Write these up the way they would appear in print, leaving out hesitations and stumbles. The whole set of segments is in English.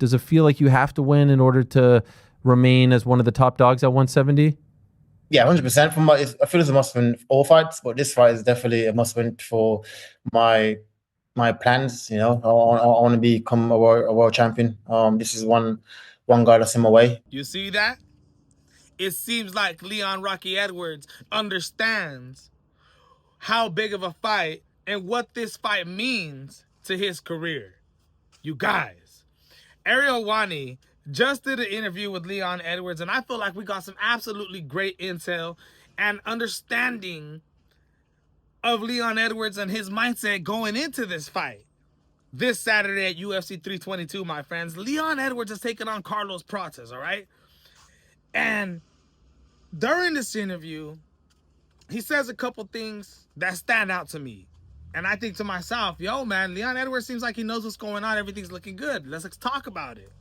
Does it feel like you have to win in order to remain as one of the top dogs at 170? Yeah, 100%. I feel it's a must win for all fights, but this fight is definitely a must win for my plans. I want to become a world champion. This is one guy that's in my way. You see that? It seems like Leon Rocky Edwards understands how big of a fight and what this fight means to his career. You guys, Ariel HELWANI just did an interview with Leon Edwards, and I feel like we got some absolutely great intel and understanding of Leon Edwards and his mindset going into this fight. This Saturday at UFC 322, my friends, Leon Edwards is taking on Carlos Prates, all right? And during this interview, he says a couple things that stand out to me. And I think to myself, yo, man, Leon Edwards seems like he knows what's going on. Everything's looking good. Let's talk about it.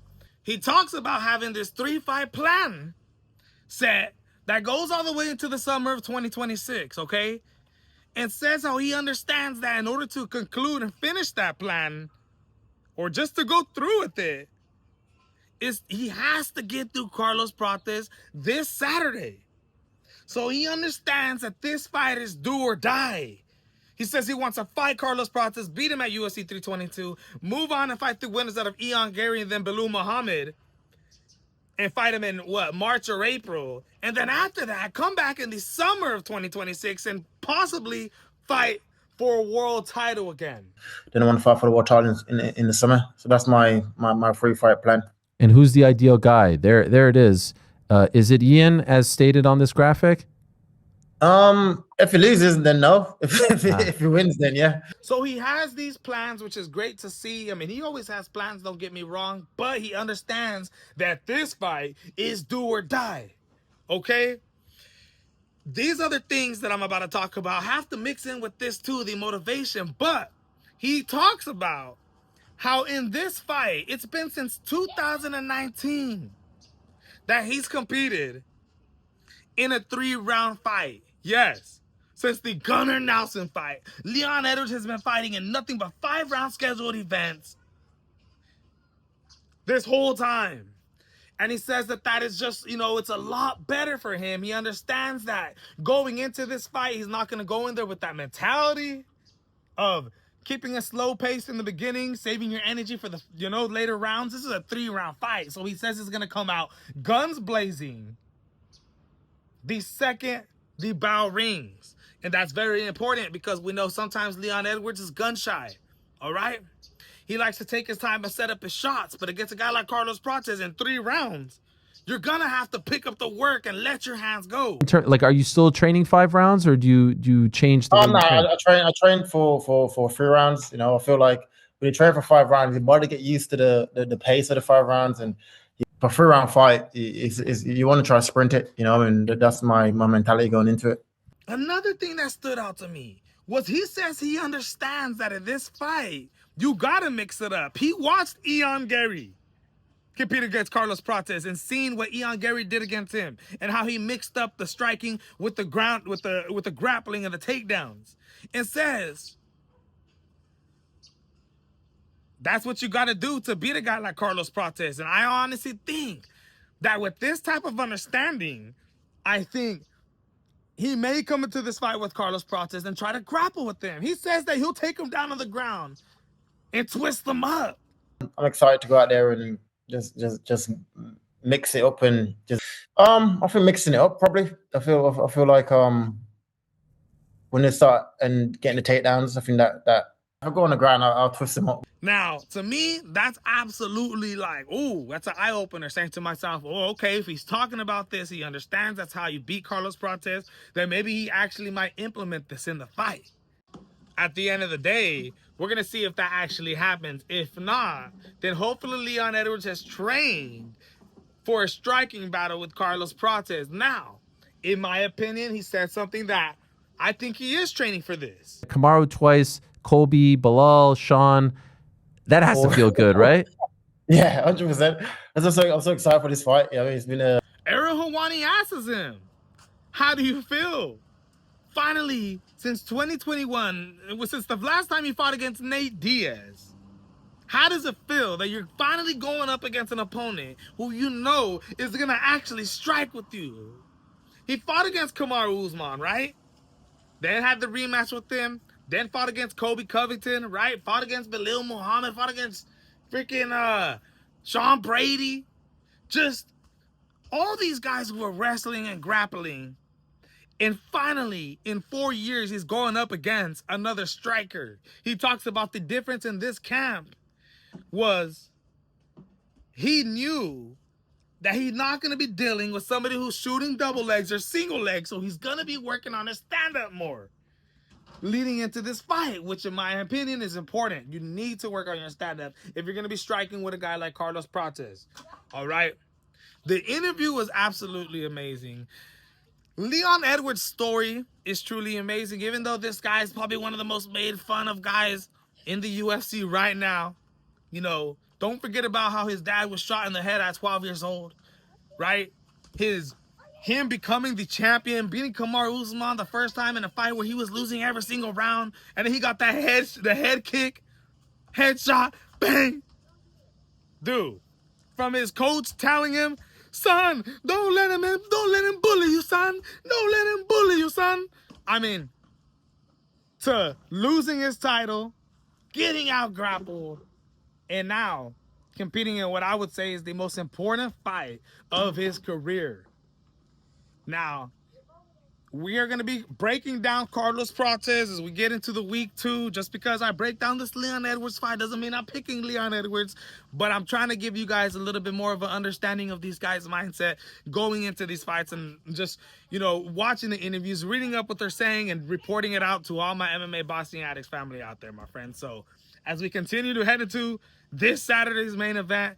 He talks about having this 3-fight plan set that goes all the way into the summer of 2026, okay? And says how he understands that in order to conclude and finish that plan, or just to go through with it, he has to get through Carlos Prates this Saturday. So he understands that this fight is do or die. He says he wants to fight Carlos Prates, beat him at UFC 322, move on and fight the winners out of Ian Gary and then Belal Muhammad, and fight him in, March or April. And then after that, come back in the summer of 2026 and possibly fight for a world title again. Then I want to fight for the world title in the summer. So that's my 3-fight plan. And who's the ideal guy? There it is. Is it Ian, as stated on this graphic? If he loses, then no. If he wins, then yeah. So he has these plans, which is great to see. I mean, he always has plans, don't get me wrong, but he understands that this fight is do or die, okay? These other things that I'm about to talk about have to mix in with this too, the motivation, but he talks about how in this fight, it's been since 2019 that he's competed in a 3-round fight. Yes, since the Gunnar Nelson fight, Leon Edwards has been fighting in nothing but 5-round scheduled events this whole time. And he says that is just, it's a lot better for him. He understands that going into this fight, he's not going to go in there with that mentality of keeping a slow pace in the beginning, saving your energy for the, later rounds. This is a 3-round fight. So he says it's going to come out guns blazing the second the bell rings. And that's very important because we know sometimes Leon Edwards is gun shy. All right? He likes to take his time and set up his shots. But against a guy like Carlos Prates in 3 rounds, you're going to have to pick up the work and let your hands go. Like, are you still training 5 rounds, or do you change the way you train? I train for 3 rounds. I feel like when you train for 5 rounds, your body get used to the pace of the 5 rounds, and for 3-round fight, you want to try to sprint it, and that's my mentality going into it. Another thing that stood out to me was he says he understands that in this fight, you got to mix it up. He watched Ian Gary compete against Carlos Prates and seen what Ian Gary did against him and how he mixed up the striking with the ground, with the grappling and the takedowns, and says that's what you got to do to beat a guy like Carlos Prates. And I honestly think that with this type of understanding, I think he may come into this fight with Carlos Prates and try to grapple with him. He says that he'll take him down on the ground and twist them up. I'm excited to go out there and just mix it up and just I think mixing it up probably. I feel like when they start and getting the takedowns, I think that if I go on the ground, I'll twist them up. Now, to me, that's absolutely like, ooh, that's an eye-opener, saying to myself, oh, okay, if he's talking about this, he understands that's how you beat Carlos Prates, then maybe he actually might implement this in the fight. At the end of the day, we're going to see if that actually happens. If not, then hopefully Leon Edwards has trained for a striking battle with Carlos Prates. Now, in my opinion, he said something that I think he is training for this. Kamaru twice, Colby, Belal, Sean. That has to feel good, right? Yeah, 100%. I'm so excited for this fight. It's been a... Ariel HELWANI asks him, how do you feel? Finally, since 2021, it was since the last time he fought against Nate Diaz, How does it feel that you're finally going up against an opponent who you know is going to actually strike with you? He fought against Kamaru Usman, right? Then had the rematch with him. Then fought against Kobe Covington, right? Fought against Belal Muhammad. Fought against freaking Sean Brady. Just all these guys who were wrestling and grappling. And finally, in 4 years, he's going up against another striker. He talks about the difference in this camp was he knew that he's not going to be dealing with somebody who's shooting double legs or single legs, so he's going to be working on his stand-up more leading into this fight, which in my opinion is important. You need to work on your stand-up if you're going to be striking with a guy like Carlos Prates. All right? The interview was absolutely amazing. Leon Edwards' story is truly amazing, even though this guy is probably one of the most made fun of guys in the UFC right now. You know, don't forget about how his dad was shot in the head at 12 years old, right? Him becoming the champion, beating Kamaru Usman the first time in a fight where he was losing every single round, and then he got that head kick, headshot, bang. Dude, from his coach telling him, son, don't let him bully you, son. Don't let him bully you, son. I mean, to losing his title, getting out grappled, and now competing in what I would say is the most important fight of his career. Now, we are going to be breaking down Carlos Prates as we get into the week 2. Just because I break down this Leon Edwards fight doesn't mean I'm picking Leon Edwards, but I'm trying to give you guys a little bit more of an understanding of these guys' mindset going into these fights, and just, you know, watching the interviews, reading up what they're saying, and reporting it out to all my MMA Boxing Addicts family out there, my friends. So as we continue to head into this Saturday's main event,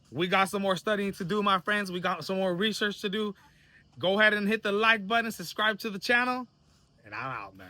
we got some more studying to do, my friends. We got some more research to do. Go ahead and hit the like button, subscribe to the channel, and I'm out, man.